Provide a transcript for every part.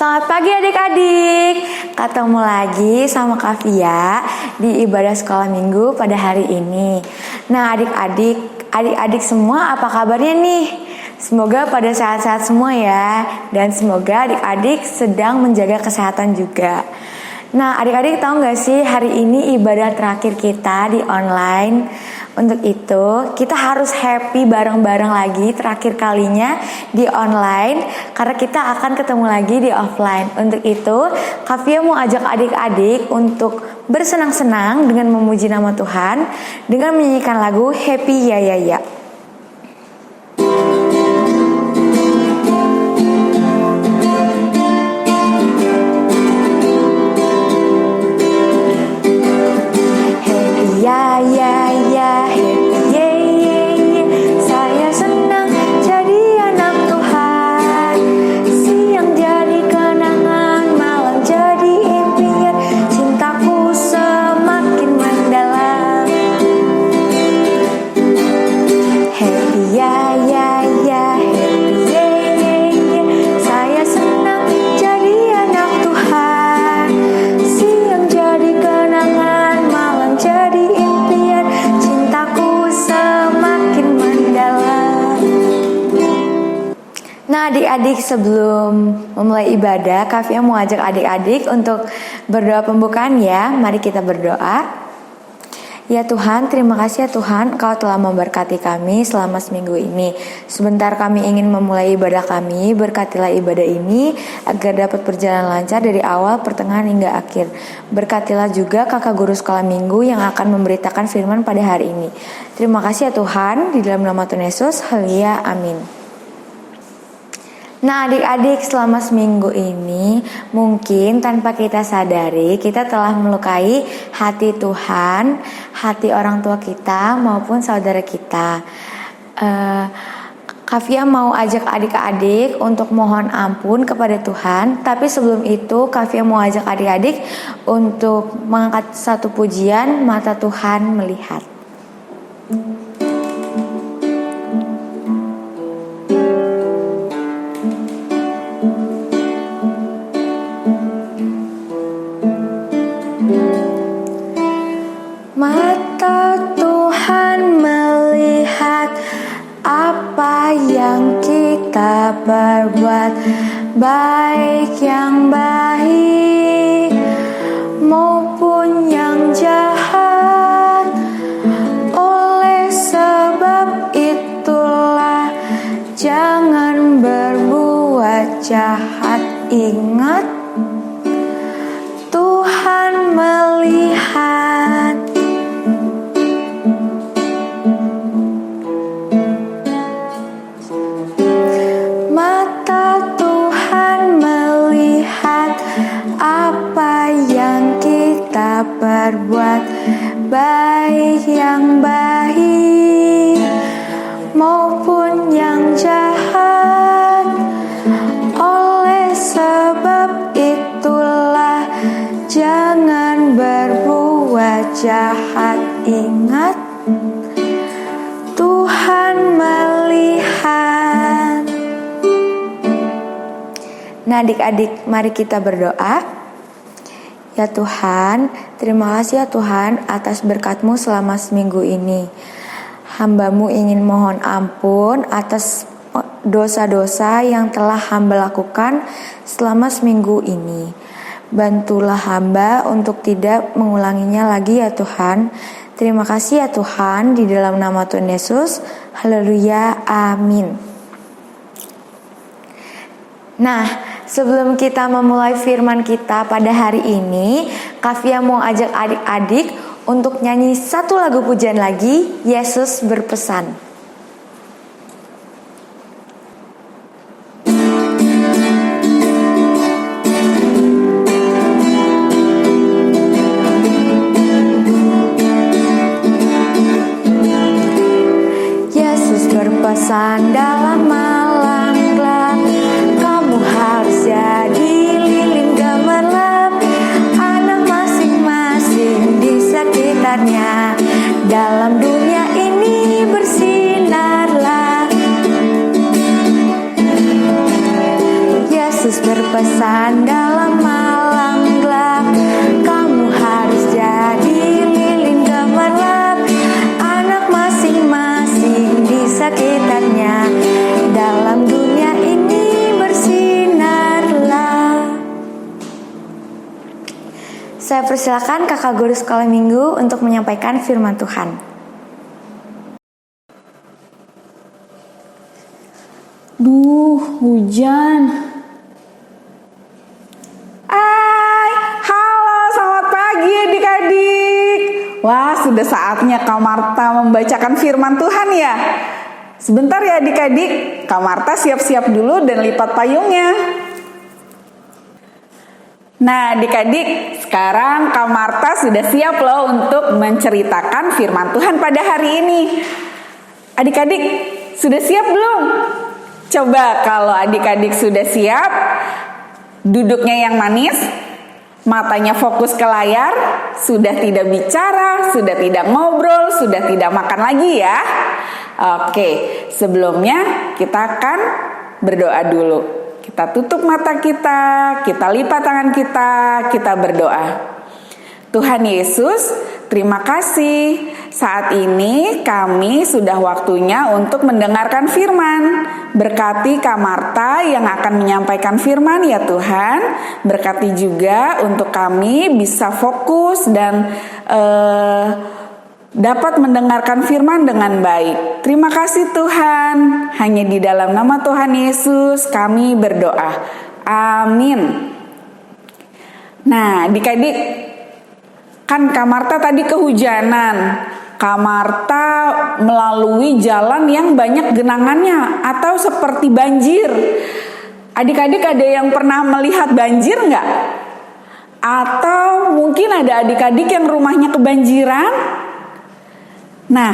Selamat pagi adik-adik. Ketemu lagi sama Kavia di ibadah sekolah minggu pada hari ini. Nah adik-adik semua apa kabarnya nih? Semoga pada sehat-sehat semua ya. Dan semoga adik-adik sedang menjaga kesehatan juga. Nah adik-adik tahu gak sih hari ini ibadah terakhir kita di online. Untuk itu kita harus happy bareng-bareng lagi terakhir kalinya di online, karena kita akan ketemu lagi di offline. Untuk itu Kavia mau ajak adik-adik untuk bersenang-senang dengan memuji nama Tuhan dengan menyanyikan lagu Happy Ya Ya Ya. Nah adik-adik, sebelum memulai ibadah, Kavia mau ajak adik-adik untuk berdoa pembukaan ya. Mari kita berdoa. Ya Tuhan, terima kasih ya Tuhan, Engkau telah memberkati kami selama seminggu ini. Sebentar kami ingin memulai ibadah kami, berkatilah ibadah ini agar dapat berjalan lancar dari awal, pertengahan hingga akhir. Berkatilah juga kakak guru sekolah minggu yang akan memberitakan firman pada hari ini. Terima kasih ya Tuhan, di dalam nama Tuhan Yesus, haleluya, amin. Nah adik-adik, selama seminggu ini mungkin tanpa kita sadari kita telah melukai hati Tuhan, hati orang tua kita maupun saudara kita. Kavia mau ajak adik-adik untuk mohon ampun kepada Tuhan. Tapi sebelum itu Kavia mau ajak adik-adik untuk mengangkat satu pujian, Mata Tuhan Melihat. Mata Tuhan melihat apa yang kita perbuat, baik yang baik maupun yang jahat. Oleh sebab itulah jangan berbuat jahat. Ingat, Tuhan melihat. Mata Tuhan melihat apa yang kita perbuat, baik yang baik maupun yang jahat. Oleh sebab itulah jangan berbuat jahat. Ingat, Tuhan melihat. Nah adik-adik, mari kita berdoa. Ya Tuhan, terima kasih ya Tuhan atas berkat-Mu selama seminggu ini. Hamba-Mu ingin mohon ampun atas dosa-dosa yang telah hamba lakukan selama seminggu ini. Bantulah hamba untuk tidak mengulanginya lagi ya Tuhan. Terima kasih ya Tuhan, di dalam nama Tuhan Yesus, haleluya, amin. Nah, sebelum kita memulai firman kita pada hari ini, Kavia mau ajak adik-adik untuk nyanyi satu lagu pujian lagi, Yesus Berpesan. Yesus berpesan dalam malam gelap, kamu harus jadi lilin gemerlap, anak masing-masing di sekitarnya. Dalam dunia ini bersinarlah. Yesus berpesan dalam malam gelap. Kamu harus jadi lilin gemerlap, anak masing-masing di sekitarnya. Dalam dunia ini bersinarlah. Saya persilakan kakak guru sekolah minggu untuk menyampaikan firman Tuhan. Duh, hujan. Halo, selamat pagi adik-adik. Wah, sudah saatnya Kak Marta membacakan firman Tuhan ya. Sebentar ya adik-adik, Kak Marta siap-siap dulu dan lipat payungnya. Nah adik-adik, sekarang Kak Marta sudah siap loh untuk menceritakan firman Tuhan pada hari ini. Adik-adik, sudah siap belum? Coba kalau adik-adik sudah siap, duduknya yang manis, matanya fokus ke layar, sudah tidak bicara, sudah tidak ngobrol, sudah tidak makan lagi ya. Oke, sebelumnya kita akan berdoa dulu. Kita tutup mata kita lipat tangan kita berdoa. Tuhan Yesus, terima kasih. Saat ini kami sudah waktunya untuk mendengarkan firman. Berkati Kak Marta yang akan menyampaikan firman ya Tuhan. Berkati juga untuk kami bisa fokus dan dapat mendengarkan firman dengan baik. Terima kasih Tuhan. Hanya di dalam nama Tuhan Yesus kami berdoa. Amin. Nah, adik-adik, kan Kak Marta tadi kehujanan. Kak Marta melalui jalan yang banyak genangannya atau seperti banjir. Adik-adik ada yang pernah melihat banjir nggak? Atau mungkin ada adik-adik yang rumahnya kebanjiran? Nah,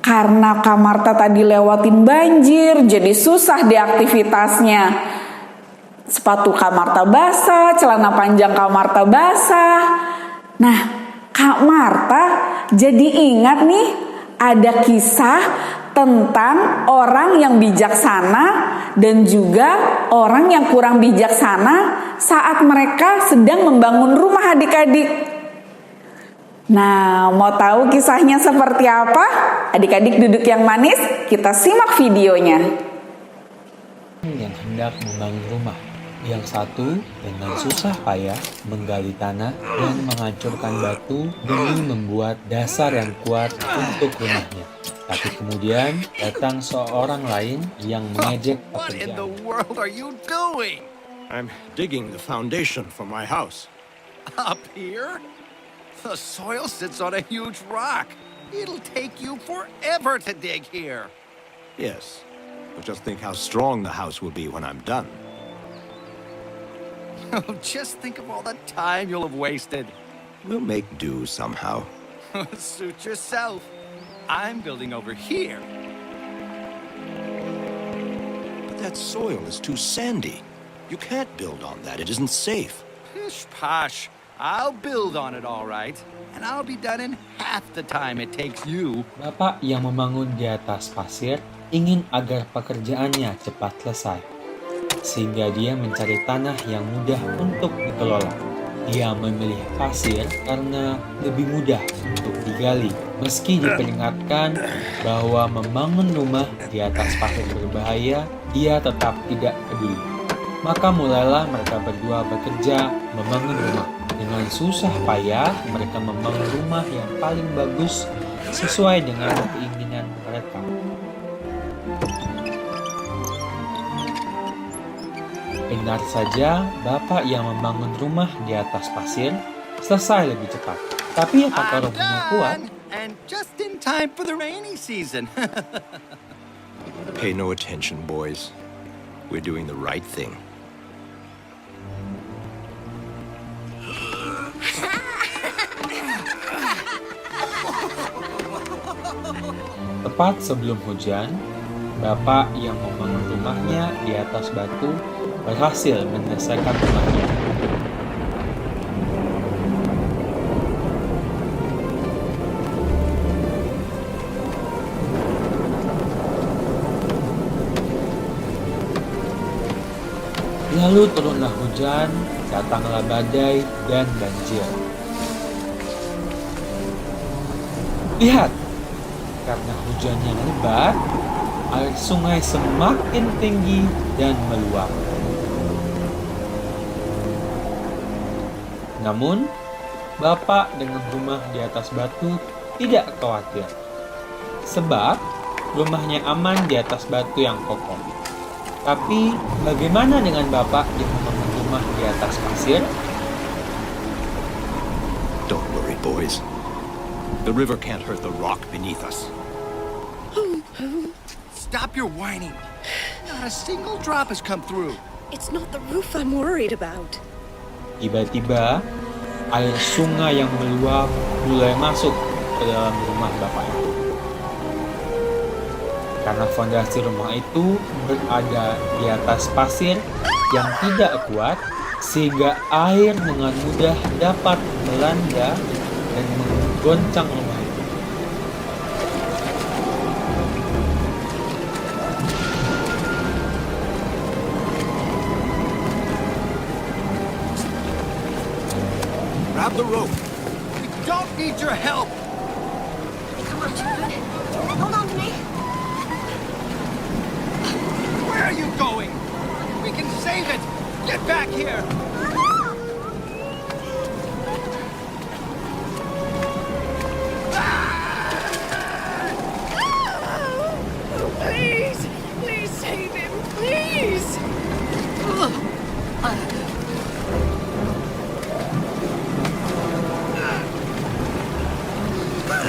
karena Kak Marta tadi lewatin banjir, jadi susah di aktivitasnya. Sepatu Kak Marta basah, celana panjang Kak Marta basah. Nah, Kak Marta jadi ingat nih ada kisah tentang orang yang bijaksana dan juga orang yang kurang bijaksana saat mereka sedang membangun rumah adik-adik. Nah, mau tahu kisahnya seperti apa? Adik-adik duduk yang manis, kita simak videonya. Yang hendak membangun rumah, yang satu dengan susah payah menggali tanah dan menghancurkan batu demi membuat dasar yang kuat untuk rumahnya. Tapi kemudian datang seorang lain yang mengejek What in the pekerjaan. world are you doing? I'm digging the foundation for my house. Up here? The soil sits on a huge rock. It'll take you forever to dig here. Yes, but just think how strong the house will be when I'm done. Just think of all the time you'll have wasted. We'll make do somehow. Suit yourself. I'm building over here. But that soil is too sandy. You can't build on that. It isn't safe. Pish posh. I'll build on it all right. And I'll be done in half the time it takes you. Bapak yang membangun di atas pasir ingin agar pekerjaannya cepat selesai, sehingga dia mencari tanah yang mudah untuk dikelola. Dia memilih pasir karena lebih mudah untuk digali. Meski diperingatkan bahwa membangun rumah di atas pasir berbahaya, dia tetap tidak peduli. Maka mulailah mereka berdua bekerja membangun rumah. Dengan susah payah, mereka membangun rumah yang paling bagus sesuai dengan keinginan mereka. Benar saja, Bapak yang membangun rumah di atas pasir selesai lebih cepat. Tapi apakah I'm rumahnya kuat? done. And just in time for the rainy season. Pay no attention, boys. We're doing the right thing. Tepat sebelum hujan, Bapak yang membangun rumahnya di atas batu berhasil menyelesaikan rumahnya. Lalu turunlah hujan, datanglah badai dan banjir. Lihat, karena hujan yang lebat, air sungai semakin tinggi dan meluap. Namun, Bapak dengan rumah di atas batu tidak khawatir, sebab rumahnya aman di atas batu yang kokoh. Tapi, bagaimana dengan Bapak yang membangun rumah di atas pasir? Don't worry, boys. The river can't hurt the rock beneath us. Stop your whining. Not a single drop has come through. It's not the roof I'm worried about. Tiba-tiba, air sungai yang meluap mulai masuk ke dalam rumah Bapak itu. Karena fondasi rumah itu berada di atas pasir yang tidak kuat, sehingga air dengan mudah dapat melanda dan menggoncang rumah itu. Grab the rope. We don't need your help. Come on, children. Hold on to me. Where are you going? We can save it. Get back here. Please, please save him, please.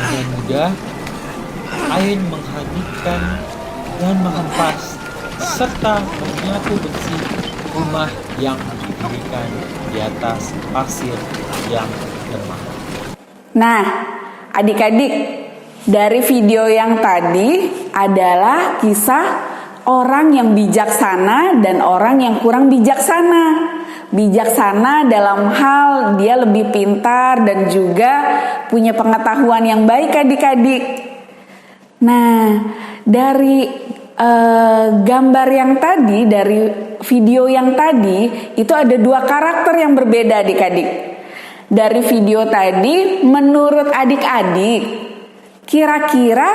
Dengan mudah, air menghanyutkan dan menghempas serta menyapu bersih rumah yang didirikan di atas pasir yang lemah. Nah, adik-adik, dari video yang tadi adalah kisah orang yang bijaksana dan orang yang kurang bijaksana. Bijaksana dalam hal dia lebih pintar dan juga punya pengetahuan yang baik, adik-adik. Nah, dari gambar yang tadi, dari video yang tadi, itu ada dua karakter yang berbeda, adik-adik. Dari video tadi, menurut adik-adik, kira-kira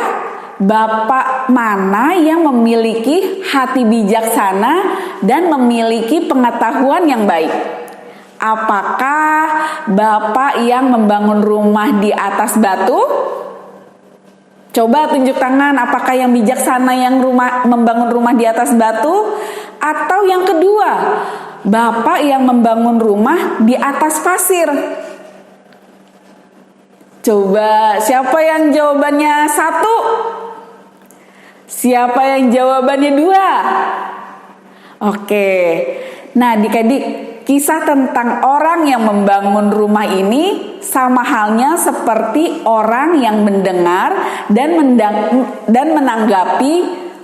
bapak mana yang memiliki hati bijaksana dan memiliki pengetahuan yang baik? Apakah bapak yang membangun rumah di atas batu? Coba tunjuk tangan, apakah yang bijaksana yang membangun rumah di atas batu? Atau yang kedua, bapak yang membangun rumah di atas pasir? Coba, siapa yang jawabannya 1? Siapa yang jawabannya 2? Oke. Nah, adik-adik, kisah tentang orang yang membangun rumah ini sama halnya seperti orang yang mendengar dan menanggapi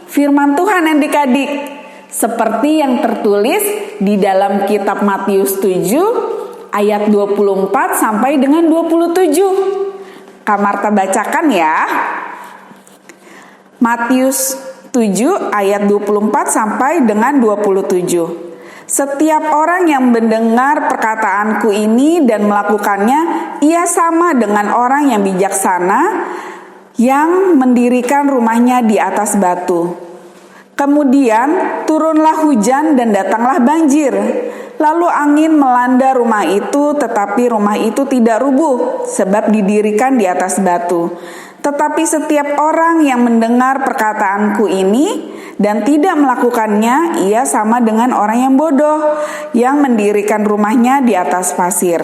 firman Tuhan, adik-adik. Seperti yang tertulis di dalam kitab Matius 7 ayat 24 sampai dengan 27. Kak Marta bacakan ya. Matius 7 ayat 24 sampai dengan 27. Setiap orang yang mendengar perkataanku ini dan melakukannya, ia sama dengan orang yang bijaksana yang mendirikan rumahnya di atas batu. Kemudian turunlah hujan dan datanglah banjir. Lalu angin melanda rumah itu, tetapi rumah itu tidak rubuh, sebab didirikan di atas batu. Tetapi setiap orang yang mendengar perkataanku ini dan tidak melakukannya, ia sama dengan orang yang bodoh, yang mendirikan rumahnya di atas pasir.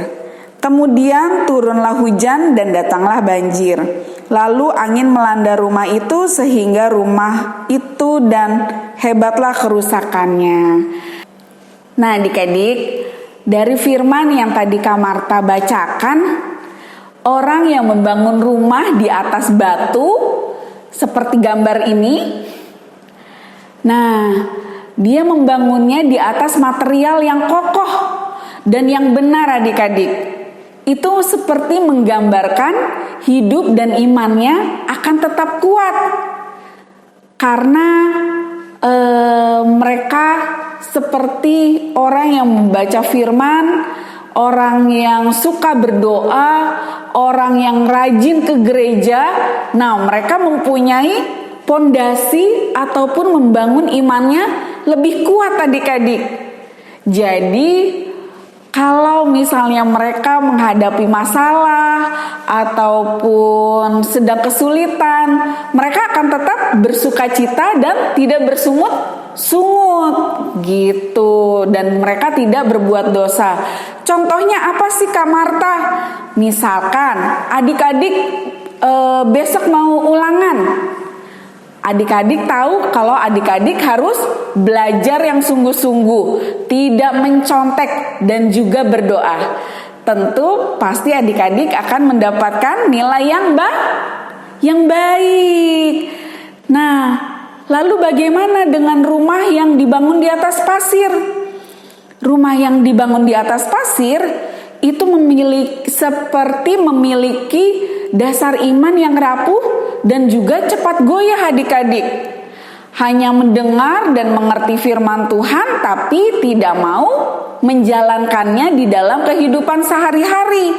Kemudian turunlah hujan dan datanglah banjir. Lalu angin melanda rumah itu sehingga rumah itu dan hebatlah kerusakannya. Nah, adik-adik, dari firman yang tadi Kak Marta bacakan, orang yang membangun rumah di atas batu seperti gambar ini, nah, dia membangunnya di atas material yang kokoh dan yang benar, adik-adik. Itu seperti menggambarkan hidup dan imannya akan tetap kuat. Karena mereka seperti orang yang membaca firman, orang yang suka berdoa, orang yang rajin ke gereja. Nah, mereka mempunyai pondasi ataupun membangun imannya lebih kuat adik-adik. Jadi kalau misalnya mereka menghadapi masalah ataupun sedang kesulitan, mereka akan tetap bersukacita dan tidak bersungut-sungut gitu, dan mereka tidak berbuat dosa. Contohnya apa sih Kak Marta? Misalkan adik-adik besok mau ulangan. Adik-adik tahu kalau adik-adik harus belajar yang sungguh-sungguh, tidak mencontek dan juga berdoa. Tentu pasti adik-adik akan mendapatkan nilai yang baik. Nah, lalu bagaimana dengan rumah yang dibangun di atas pasir? Rumah yang dibangun di atas pasir itu seperti memiliki dasar iman yang rapuh dan juga cepat goyah adik-adik. Hanya mendengar dan mengerti firman Tuhan tapi tidak mau menjalankannya di dalam kehidupan sehari-hari.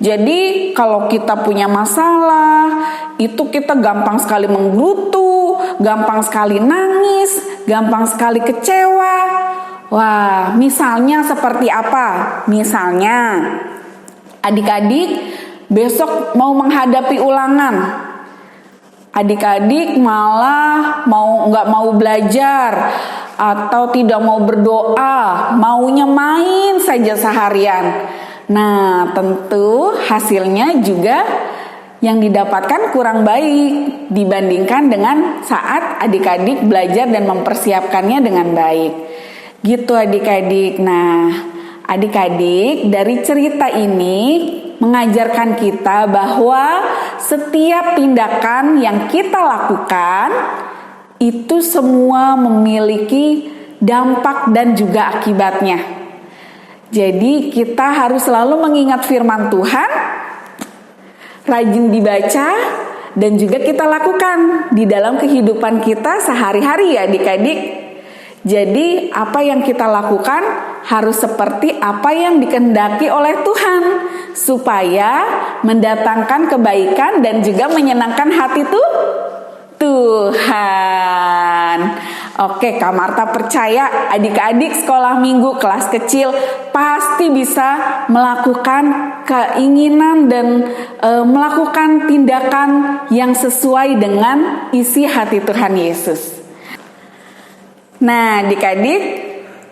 Jadi kalau kita punya masalah, itu kita gampang sekali menggerutu, gampang sekali nangis, gampang sekali kecewa. Wah, misalnya seperti apa? Misalnya adik-adik besok mau menghadapi ulangan. Adik-adik malah nggak mau belajar atau tidak mau berdoa, maunya main saja seharian. Nah, tentu hasilnya juga yang didapatkan kurang baik dibandingkan dengan saat adik-adik belajar dan mempersiapkannya dengan baik. Gitu adik-adik. Nah, adik-adik, dari cerita ini mengajarkan kita bahwa setiap tindakan yang kita lakukan itu semua memiliki dampak dan juga akibatnya. Jadi kita harus selalu mengingat firman Tuhan, rajin dibaca, dan juga kita lakukan di dalam kehidupan kita sehari-hari ya adik-adik. Jadi apa yang kita lakukan harus seperti apa yang dikehendaki oleh Tuhan, supaya mendatangkan kebaikan dan juga menyenangkan hati Tuhan. Oke, Kak Marta percaya adik-adik sekolah minggu kelas kecil pasti bisa melakukan keinginan dan melakukan tindakan yang sesuai dengan isi hati Tuhan Yesus. Nah, adik-adik,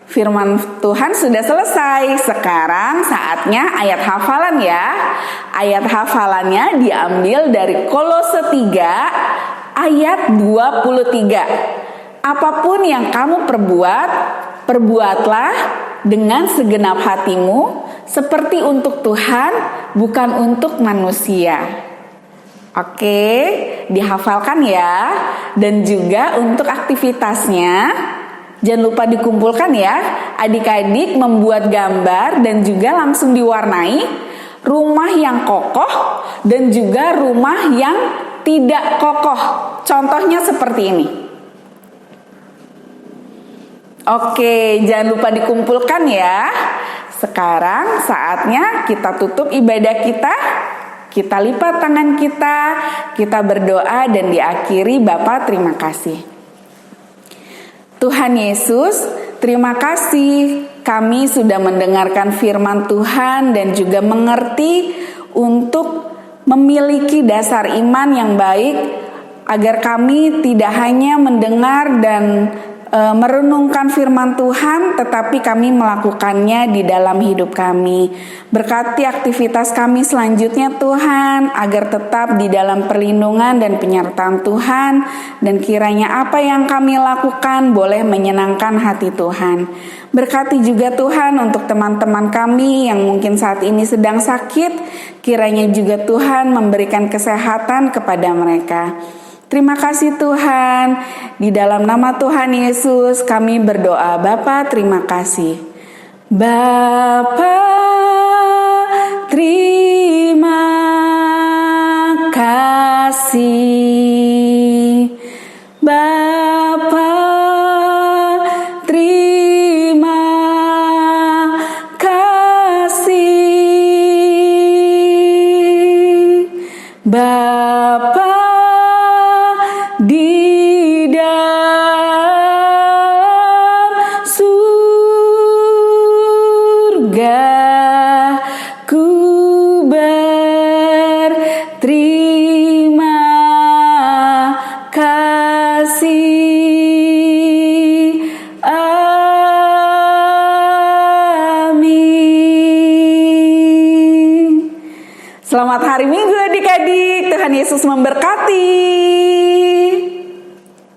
firman Tuhan sudah selesai. Sekarang saatnya ayat hafalan ya. Ayat hafalannya diambil dari Kolose 3 ayat 23. Apapun yang kamu perbuatlah dengan segenap hatimu, seperti untuk Tuhan, bukan untuk manusia. Oke, dihafalkan ya. Dan juga untuk aktivitasnya, jangan lupa dikumpulkan ya. Adik-adik membuat gambar dan juga langsung diwarnai rumah yang kokoh dan juga rumah yang tidak kokoh. Contohnya seperti ini. Oke, jangan lupa dikumpulkan ya. Sekarang saatnya kita tutup ibadah kita. Kita lipat tangan kita berdoa dan diakhiri. Bapa, terima kasih. Tuhan Yesus, terima kasih kami sudah mendengarkan firman Tuhan dan juga mengerti untuk memiliki dasar iman yang baik, agar kami tidak hanya mendengar dan merenungkan firman Tuhan, tetapi kami melakukannya di dalam hidup kami. Berkati aktivitas kami selanjutnya Tuhan, agar tetap di dalam perlindungan dan penyertaan Tuhan, dan kiranya apa yang kami lakukan boleh menyenangkan hati Tuhan. Berkati juga Tuhan untuk teman-teman kami yang mungkin saat ini sedang sakit, kiranya juga Tuhan memberikan kesehatan kepada mereka. Terima kasih Tuhan, di dalam nama Tuhan Yesus kami berdoa. Bapa, terima kasih. Bapa, terima kasih. Bapa, Selamat hari Minggu adik-adik. Tuhan Yesus memberkati.